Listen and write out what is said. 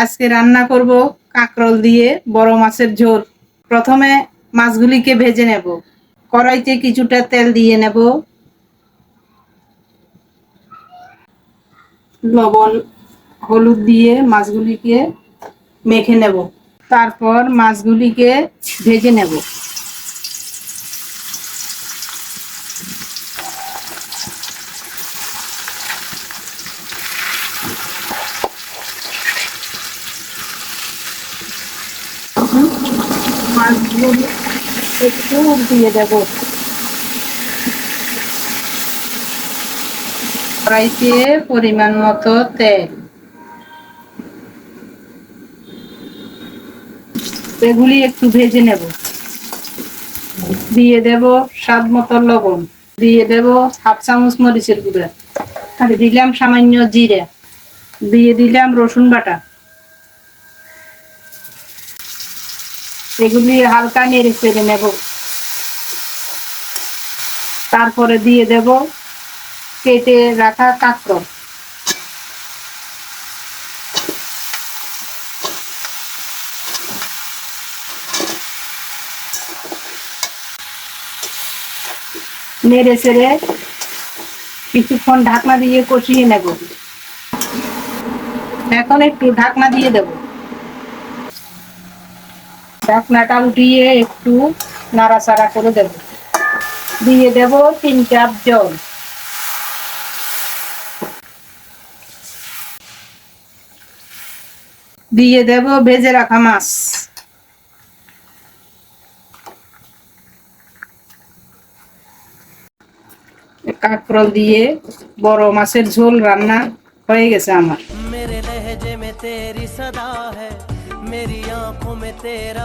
আজকে রান্না করব কাঁকরোল দিয়ে বড় মাছের ঝোল। প্রথমে মাছগুলিকে ভেজে নেব। কড়াইতে কিছুটা তেল দিয়ে নেব, লবণ হলুদ দিয়ে মাছগুলিকে মেখে নেব। তারপর মাছগুলিকে ভেজে নেব। মাছগুলি একটু দিয়ে দেব। কড়াইতে পরিমাণ মতো তেল, এগুলি একটু ভেজে নেব। দিয়ে দেব স্বাদ মতো লবণ, দিয়ে দেব হাফ চামচ মরিচের গুঁড়া, আর দিলাম সামান্য জিরে, দিয়ে দিলাম রসুন বাটা। এগুলি হালকা নেড়ে চেড়ে নেব। তারপরে দিয়ে দেব কেটে রাখা কাঁকরোল। নেড়ে চেড়ে কিছুক্ষণ ঢাকনা দিয়ে কষিয়ে নেব। এখন একটু ঢাকনা দিয়ে দেব। ঢাকনাটা উঠিয়ে একটু নাড়াচাড়া করে দেব। দিয়ে দেব 3 কাপ জল। দিয়ে দেব ভেজে রাখা মাছ। কাঁকরোল দিয়ে বড় মাছের ঝোল রান্না হয়ে গেছে আমার। मेरे लहजे में तेरी सदा है, मेरी आंखों में तेरा